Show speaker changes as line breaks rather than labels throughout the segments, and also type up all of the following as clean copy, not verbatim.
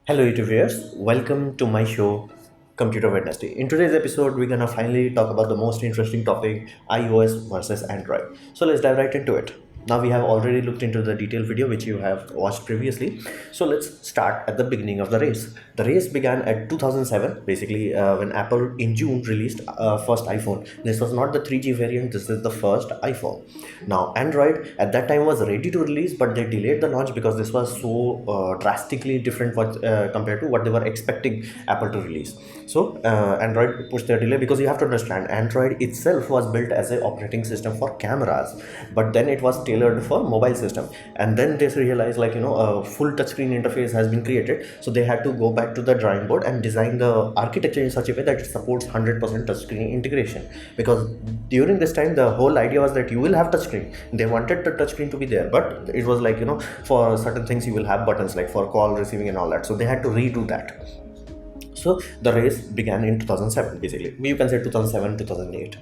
Hello YouTube viewers, welcome to my show Computer Wednesday. In today's episode, we're gonna finally talk about the most interesting topic, iOS versus Android. So let's dive right into it. Now we have already looked into the detailed video which you have watched previously. So let's start at the beginning of the race. The race began at 2007, basically when Apple in June released first iPhone. This was not the 3G variant, this is the first iPhone. Now Android at that time was ready to release, but they delayed the launch because this was so drastically different compared to what they were expecting Apple to release. So Android pushed their delay because you have to understand Android itself was built as an operating system for cameras, but then it was tailored for mobile system, and then they realized a full touchscreen interface has been created, so they had to go back to the drawing board and design the architecture in such a way that it supports 100% touchscreen integration. Because during this time the whole idea was that you will have touchscreen. They wanted the touchscreen to be there, but it was for certain things you will have buttons like for call receiving and all that, so they had to redo that. So the race began in 2007, basically you can say 2007 2008.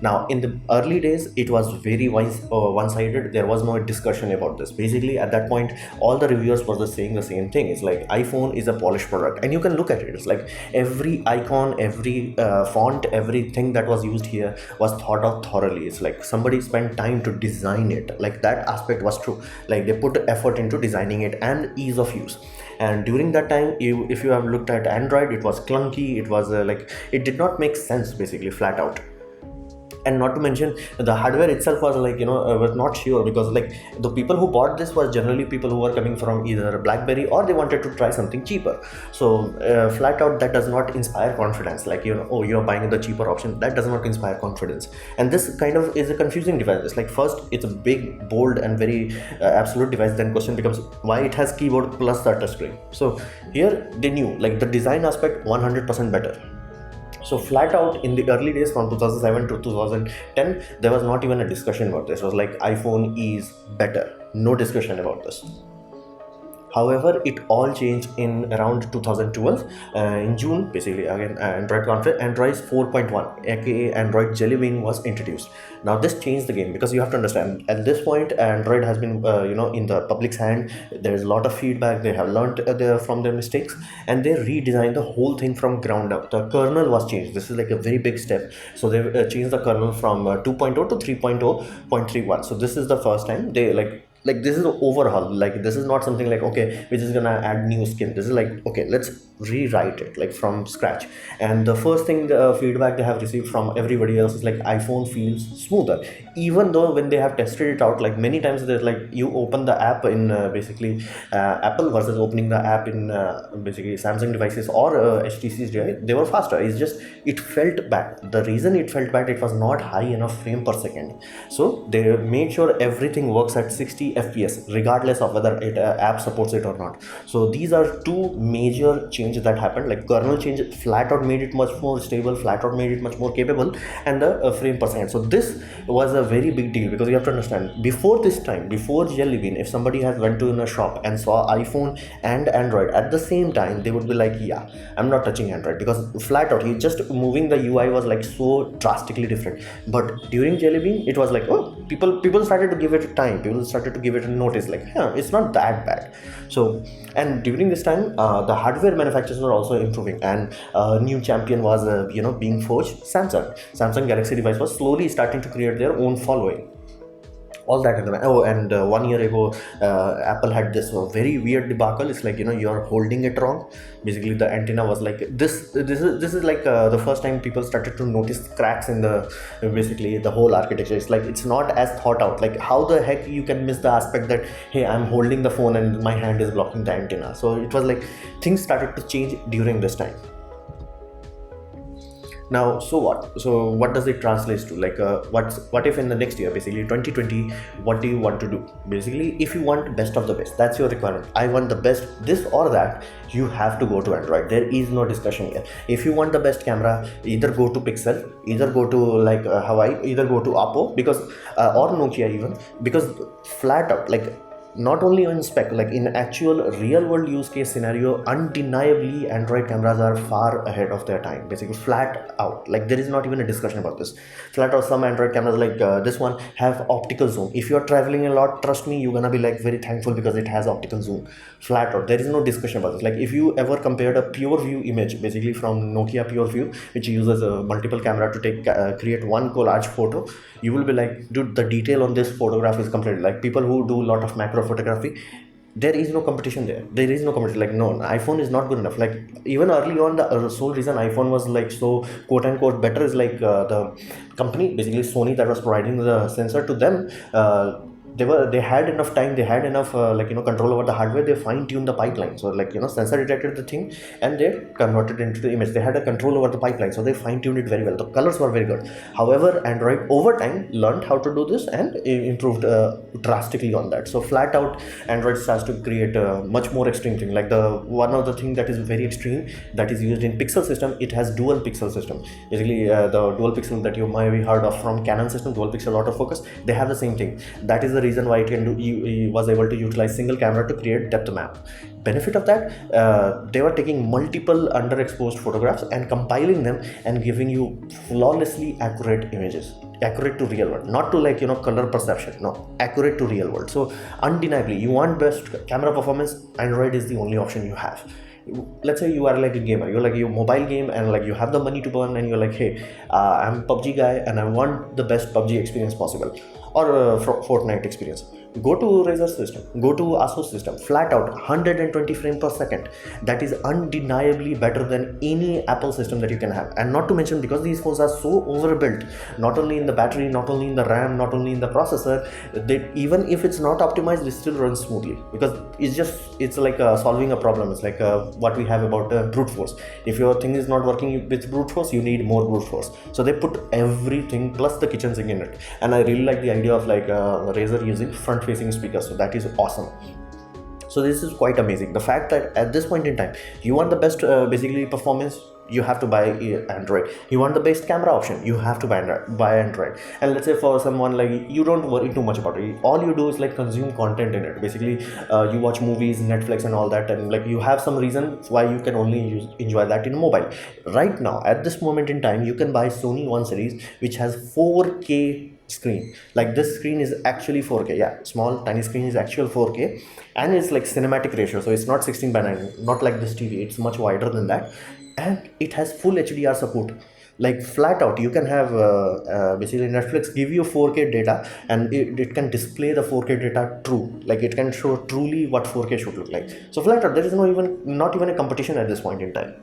Now in the early days it was very one-sided. There was no discussion about this. Basically at that point all the reviewers were just saying the same thing. It's like iPhone is a polished product, and you can look at it, it's like every icon, every font, everything that was used here was thought of thoroughly. It's like somebody spent time to design it. Like that aspect was true, like they put effort into designing it and ease of use. And during that time, if you have looked at Android, it was clunky. It was it did not make sense, basically flat out. And not to mention the hardware itself was was not sure, because the people who bought this was generally people who were coming from either BlackBerry or they wanted to try something cheaper. So flat out that does not inspire confidence. Oh, you're buying the cheaper option, that does not inspire confidence. And this kind of is a confusing device. It's like, first it's a big, bold and very absolute device, then question becomes why it has keyboard plus the touchscreen. So here they knew the design aspect 100% better. So flat out in the early days from 2007 to 2010, there was not even a discussion about this. It was like iPhone is better, no discussion about this. However, it all changed in around 2012 in June. Basically, again, Android 4.1, aka Android Jellybean, was introduced. Now, this changed the game, because you have to understand at this point, Android has been in the public's hand. There is a lot of feedback. They have learned from their mistakes, and they redesigned the whole thing from ground up. The kernel was changed. This is like a very big step. So they changed the kernel from 2.0 to 3.0.31. So this is the first time they this is an overhaul. This is not something okay, we're just gonna add new skin. This is okay, let's rewrite it from scratch. And the first thing, the feedback they have received from everybody else is iPhone feels smoother, even though when they have tested it out many times, there's you open the app in Apple versus opening the app in basically Samsung devices or HTC's device, they were faster. It's just it felt bad. The reason it felt bad, it was not high enough frame per second. So they made sure everything works at 60 FPS regardless of whether it app supports it or not. So these are two major changes that happened. Kernel change flat out made it much more stable, flat out made it much more capable, and the frame per second. So this was a very big deal, because you have to understand, before this time, before Jellybean, if somebody has went to in a shop and saw iPhone and Android at the same time, they would be like, yeah, I'm not touching Android, because flat out, you just moving the UI was so drastically different. But during Jellybean, it was oh, people started to give it time, people started to give it a notice, it's not that bad. So, and during this time the hardware manufacturers were also improving, and new champion was being forged. Samsung Galaxy device was slowly starting to create their own following. All that in the 1 year ago, Apple had this very weird debacle. It's you're holding it wrong. Basically the antenna was this is the first time people started to notice cracks in the basically the whole architecture. It's not as thought out. How the heck you can miss the aspect that, hey, I'm holding the phone and my hand is blocking the antenna. So it was things started to change during this time. Now, so what does it translate to? What if in the next year, basically 2020, what do you want to do? Basically, if you want best of the best, that's your requirement. I want the best, this or that, you have to go to Android. There is no discussion here. If you want the best camera, either go to Pixel, either go to Hawaii, either go to Oppo, because or Nokia even, because flat out not only on spec, like in actual real world use case scenario, undeniably Android cameras are far ahead of their time. Basically, flat out, like there is not even a discussion about this. Flat out, some Android cameras like this one have optical zoom. If you're traveling a lot, trust me, you're gonna be like very thankful because it has optical zoom. Flat out, there is no discussion about this. Like if you ever compared a pure view image, basically from Nokia Pure View, which uses a multiple camera to take create one collage photo, you will be like, dude, the detail on this photograph is completely, like people who do a lot of macro photography, there is no competition there. There is no competition. Like no, iPhone is not good enough. Like even early on, the sole reason iPhone was like so quote unquote better is like the company, basically Sony, that was providing the sensor to them. They had enough time, they had enough control over the hardware. They fine-tuned the pipeline, so like sensor detected the thing and they converted it into the image. They had a control over the pipeline, so they fine-tuned it very well. The colors were very good. However, Android over time learned how to do this and improved drastically on that. So flat out, Android starts to create a much more extreme thing. Like the one of the thing that is very extreme that is used in pixel system, it has dual pixel system. Basically the dual pixel that you might have heard of from Canon system, dual pixel autofocus, they have the same thing. That is the reason why it can do, he was able to utilize single camera to create depth map. Benefit of that, they were taking multiple underexposed photographs and compiling them and giving you flawlessly accurate images, accurate to real world, not to like color perception, no, accurate to real world. So undeniably, you want best camera performance, Android is the only option you have. Let's say you are like a gamer, you're like your mobile game and like you have the money to burn and you're like, hey, I'm a PUBG guy and I want the best PUBG experience possible, or Fortnite experience. Go to Razer system, go to Asus system, flat out 120 frames per second. That is undeniably better than any Apple system that you can have. And not to mention, because these phones are so overbuilt, not only in the battery, not only in the RAM, not only in the processor, that even if it's not optimized, it still runs smoothly, because it's like solving a problem. It's like what we have about brute force. If your thing is not working with brute force, you need more brute force. So they put everything plus the kitchen sink in it. And I really like the idea of like Razer using front facing speakers, so that is awesome. So this is quite amazing. The fact that at this point in time you want the best basically performance, you have to buy Android. You want the best camera option, you have to buy Android. And let's say for someone like you don't worry too much about it, all you do is like consume content in it. Basically you watch movies, Netflix and all that, and like you have some reason why you can only enjoy that in mobile. Right now at this moment in time, you can buy Sony 1 series which has 4K screen. Like this screen is actually 4K, yeah, small tiny screen is actual 4K, and it's like cinematic ratio, so it's not 16 by 9, not like this TV, it's much wider than that. And it has full HDR support. Like flat out, you can have basically Netflix give you 4K data, and it can display the 4K data true, like it can show truly what 4K should look like. So flat out, there is not even a competition at this point in time.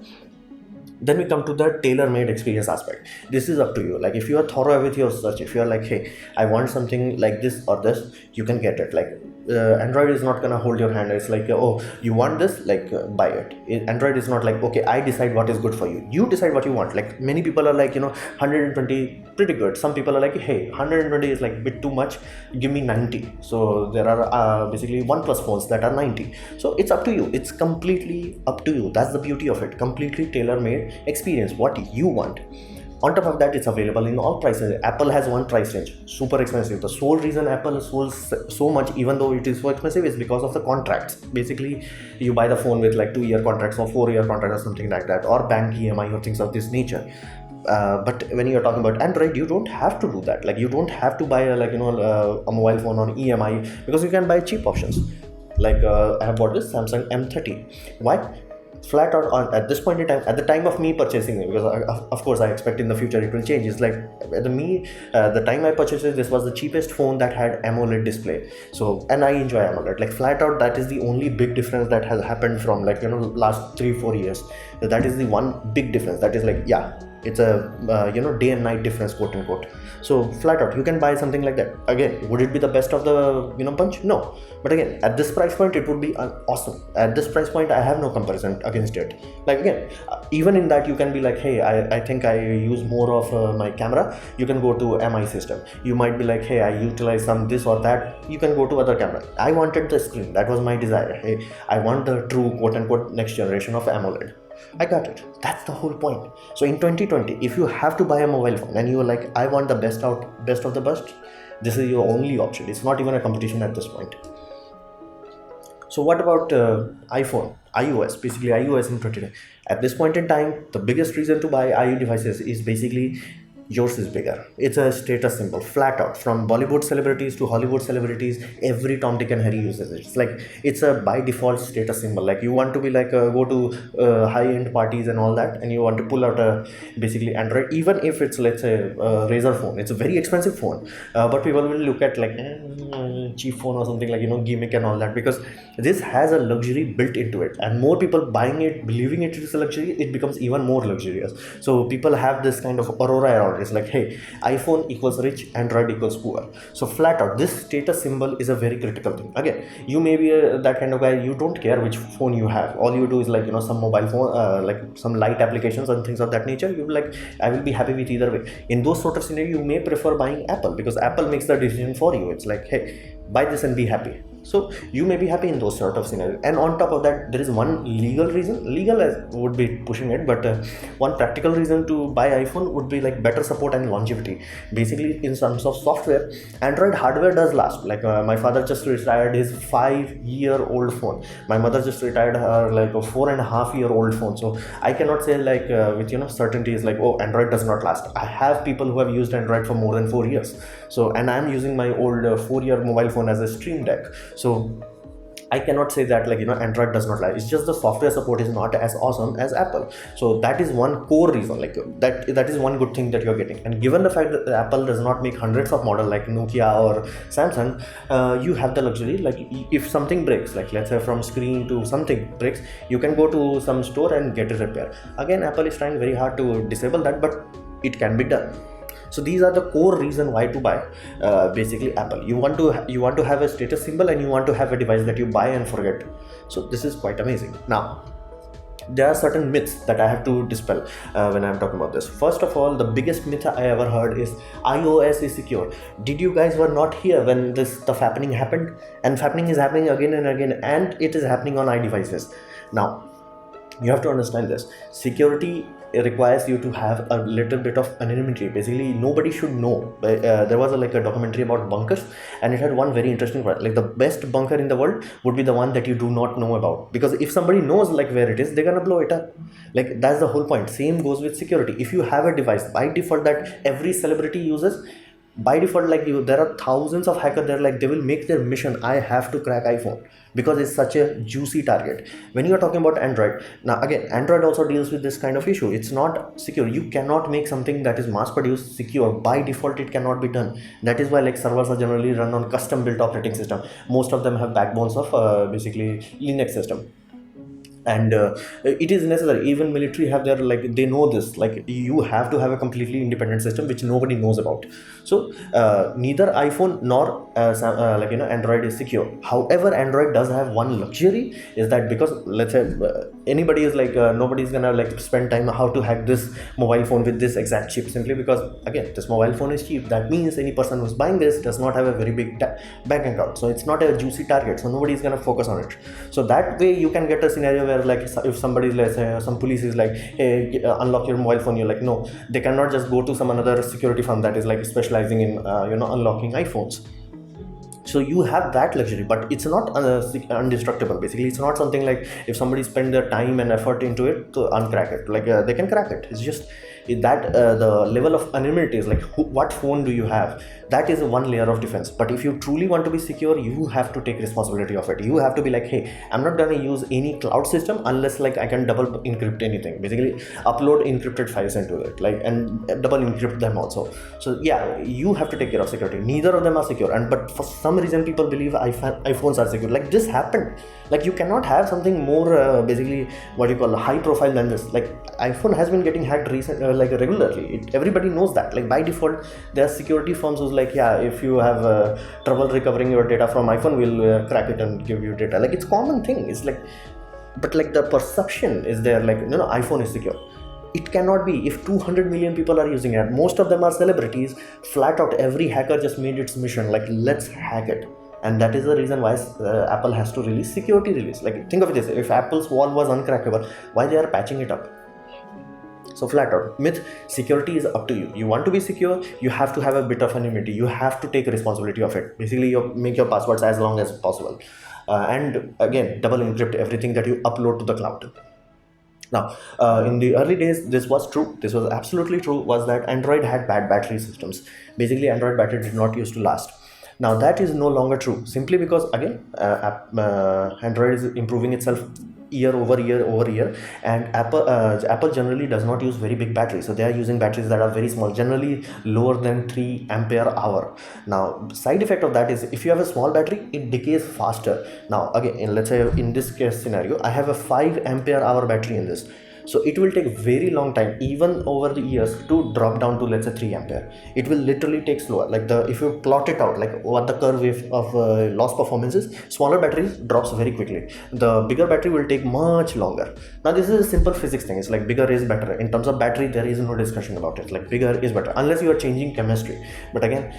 Then we come to the tailor-made experience aspect. This is up to you. Like if you are thorough with your search, if you are like, hey, I want something like this or this, you can get it. Like Android is not gonna hold your hand. It's like, oh, you want this, like buy it. Android is not like, okay, I decide what is good for you, you decide what you want. Like many people are like 120 pretty good. Some people are like, hey, 120 is like a bit too much, give me 90. So there are basically OnePlus phones that are 90. So it's up to you, it's completely up to you. That's the beauty of it. Completely tailor-made experience, what you want. On top of that, it's available in all prices. Apple has one price range, super expensive. The sole reason Apple sells so much, even though it is so expensive, is because of the contracts. Basically, you buy the phone with like 2-year contracts or 4-year contracts or something like that, or bank EMI or things of this nature. But when you're talking about Android, you don't have to do that. Like you don't have to buy a mobile phone on EMI, because you can buy cheap options. Like I have bought this Samsung M30. Why? Flat out on at this point in time, at the time of me purchasing it, because of course I expect in the future it will change. It's like the time I purchased it, this was the cheapest phone that had AMOLED display. So, and I enjoy AMOLED. Like flat out, that is the only big difference that has happened from like last 3-4 years. That is the one big difference. That is like, yeah, it's a day and night difference, quote unquote. So flat out, you can buy something like that. Again, would it be the best of the bunch? No. But again, at this price point, it would be awesome. At this price point, I have no comparison against it. Like again, even in that, you can be like, hey, I think I use more of my camera. You can go to MI system. You might be like, hey, I utilize some this or that. You can go to other camera. I wanted the screen. That was my desire. Hey, I want the true quote unquote next generation of AMOLED. I got it. That's the whole point. So in 2020, if you have to buy a mobile phone and you're like, I want the best of the best, this is your only option. It's not even a competition at this point. So what about iPhone, iOS, basically iOS in particular? At this point in time, the biggest reason to buy IO devices is basically yours is bigger. It's a status symbol, flat out. From Bollywood celebrities to Hollywood celebrities, every Tom, Dick, and Harry uses it. It's like it's a by default status symbol. Like you want to be like go to high-end parties and all that, and you want to pull out a basically Android, even if it's let's say a Razer phone. It's a very expensive phone, but people will look at like cheap phone or something like gimmick and all that, because this has a luxury built into it, and more people buying it, believing it is a luxury, it becomes even more luxurious. So people have this kind of aurora around. It's like, hey, iPhone equals rich, Android equals poor. So flat out, this status symbol is a very critical thing. Again, you may be that kind of guy, you don't care which phone you have, all you do is like some mobile phone, like some light applications and things of that nature, you like, I will be happy with either way. In those sort of scenario, you may prefer buying Apple because Apple makes the decision for you. It's like, hey, buy this and be happy. So you may be happy in those sort of scenarios. And on top of that, there is one legal reason. Legal would be pushing it, but one practical reason to buy iPhone would be like better support and longevity. Basically, in terms of software, Android hardware does last. Like my father just retired his 5-year-old phone. My mother just retired her like a 4.5-year-old phone. So I cannot say like with certainty is like, oh, Android does not last. I have people who have used Android for more than 4 years. So, and I'm using my old 4-year mobile phone as a Stream Deck. So I cannot say that like Android does not lie. It's just the software support is not as awesome as Apple. So that is one core reason, like that is one good thing that you're getting. And given the fact that Apple does not make hundreds of models like Nokia or Samsung, you have the luxury, like if something breaks, like let's say from screen to something breaks, you can go to some store and get it repaired. Again, Apple is trying very hard to disable that, but it can be done. So these are the core reason why to buy basically Apple. You want to have a status symbol, and you want to have a device that you buy and forget. So this is quite amazing. Now there are certain myths that I have to dispel when I'm talking about this. First of all, the biggest myth I ever heard is iOS is secure. Did you guys were not here when this stuff happened? And happening is happening again and again, and it is happening on iDevices. Now you have to understand this. Security requires you to have a little bit of anonymity. Basically, nobody should know. There was like a documentary about bunkers, and it had one very interesting part. Like the best bunker in the world would be the one that you do not know about, because if somebody knows like where it is, they're gonna blow it up. Like that's the whole point. Same goes with security. If you have a device by default that every celebrity uses, by default, like there are thousands of hackers there, like they will make their mission, I have to crack iPhone, because it's such a juicy target. When you are talking about Android, now again, Android also deals with this kind of issue. It's not secure. You cannot make something that is mass produced secure. By default, it cannot be done. That is why like servers are generally run on custom built operating system. Most of them have backbones of basically Linux system. And it is necessary. Even military have their, like they know this, like you have to have a completely independent system which nobody knows about. So neither iPhone nor Android is secure. However, Android does have one luxury, is that because let's say anybody is like nobody's gonna like spend time how to hack this mobile phone with this exact chip, simply because again this mobile phone is cheap. That means any person who's buying this does not have a very big bank account, so it's not a juicy target, so nobody is gonna focus on it. So that way you can get a scenario where like if somebody, let's say some police is like, hey, unlock your mobile phone, you're like, no, they cannot just go to some another security firm that is like specializing in unlocking iPhones. So you have that luxury, but it's not indestructible. Basically, it's not something like if somebody spend their time and effort into it to uncrack it, like they can crack it. It's just that the level of anonymity is like what phone do you have, that is one layer of defense. But if you truly want to be secure, you have to take responsibility of it. You have to be like, hey, I'm not gonna use any cloud system unless like I can double encrypt anything, basically upload encrypted files into it, like, and double encrypt them also. So yeah, you have to take care of security. Neither of them are secure, and but for some reason people believe iPhones are secure. Like this happened. Like you cannot have something more basically what you call high profile than this. Like iPhone has been getting hacked like regularly. Everybody knows that. Like by default, there are security firms who's like, yeah, if you have trouble recovering your data from iPhone, we'll crack it and give you data. Like it's common thing. It's like, but like the perception is there, like iPhone is secure. It cannot be. If 200 million people are using it, most of them are celebrities, flat out every hacker just made its mission like, let's hack it. And that is the reason why Apple has to release security release. Like think of this, if Apple's wall was uncrackable, why they are patching it up? So flat out myth, security is up to you. You want to be secure, you have to have a bit of anonymity. You have to take responsibility of it. Basically, you make your passwords as long as possible. and again double encrypt everything that you upload to the cloud. Now, in the early days, this was true. This was absolutely true. Was that Android had bad battery systems? Basically, Android battery did not used to last. Now that is no longer true. Simply because again, Android is improving itself year over year over year, and Apple generally does not use very big batteries. So they are using batteries that are very small, generally lower than 3 ampere hour. Now, side effect of that is if you have a small battery, it decays faster. Now again, let's say in this case scenario, I have a 5 ampere hour battery in this, so it will take very long time even over the years to drop down to, let's say, 3 ampere. It will literally take slower, like the if you plot it out like what the curve of loss performance is, smaller batteries drops very quickly, the bigger battery will take much longer. Now this is a simple physics thing. It's like bigger is better. In terms of battery, there is no discussion about it, like bigger is better unless you are changing chemistry. But again,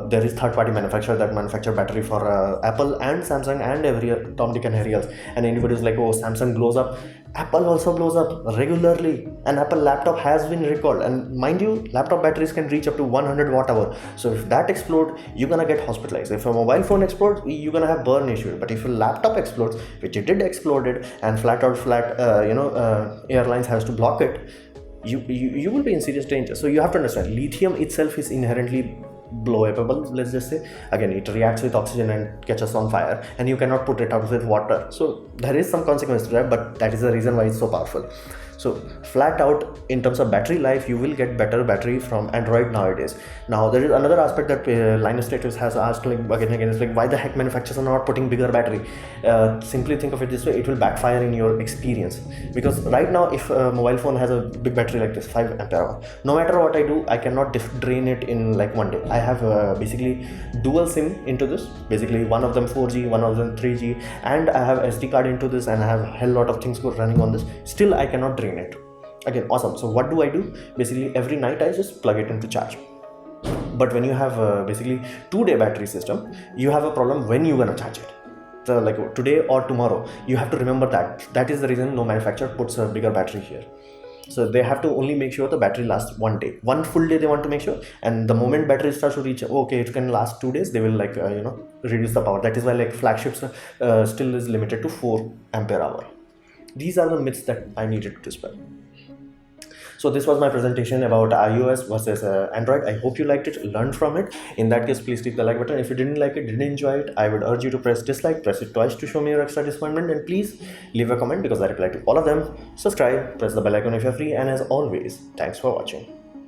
there is third party manufacturer that manufacture battery for Apple and Samsung and every Tom, Dick and Harry else, and anybody is like, oh, Samsung glows up, Apple also blows up regularly. An Apple laptop has been recalled, and mind you, laptop batteries can reach up to 100 watt hour. So if that explodes, you're gonna get hospitalized. If a mobile phone explodes, you're gonna have burn issues. But if a laptop explodes, which it did exploded, and airlines has to block it, you will be in serious danger. So you have to understand, lithium itself is inherently blowable. Let's just say, again, it reacts with oxygen and catches on fire, and you cannot put it out with water. So there is some consequence to that, but that is the reason why it's so powerful. So flat out, in terms of battery life, you will get better battery from Android nowadays. Now there is another aspect that Linus Status has asked, like again and again, is like, why the heck manufacturers are not putting bigger battery? Simply think of it this way, it will backfire in your experience. Because right now, if a mobile phone has a big battery like this, 5 ampere hour, no matter what I do, I cannot drain it in like one day. I have basically dual SIM into this, basically one of them 4G, one of them 3G, and I have SD card into this, and I have a hell lot of things running on this. Still I cannot drain it. Again, awesome. So what do I do? Basically every night I just plug it into charge. But when you have basically 2-day battery system, you have a problem when you're gonna charge it. So like today or tomorrow, you have to remember that is the reason no manufacturer puts a bigger battery here. So they have to only make sure the battery lasts one day, one full day they want to make sure. And the moment battery starts to reach, okay, it can last 2 days, they will reduce the power. That is why like flagships still is limited to 4 ampere hour. These are the myths that I needed to dispel. So this was my presentation about iOS versus Android. I hope you liked it, learned from it. In that case, please click the like button. If you didn't like it, didn't enjoy it, I would urge you to press dislike, press it twice to show me your extra disappointment, and please leave a comment because I reply to all of them. Subscribe, press the bell icon if you're free, and as always, thanks for watching.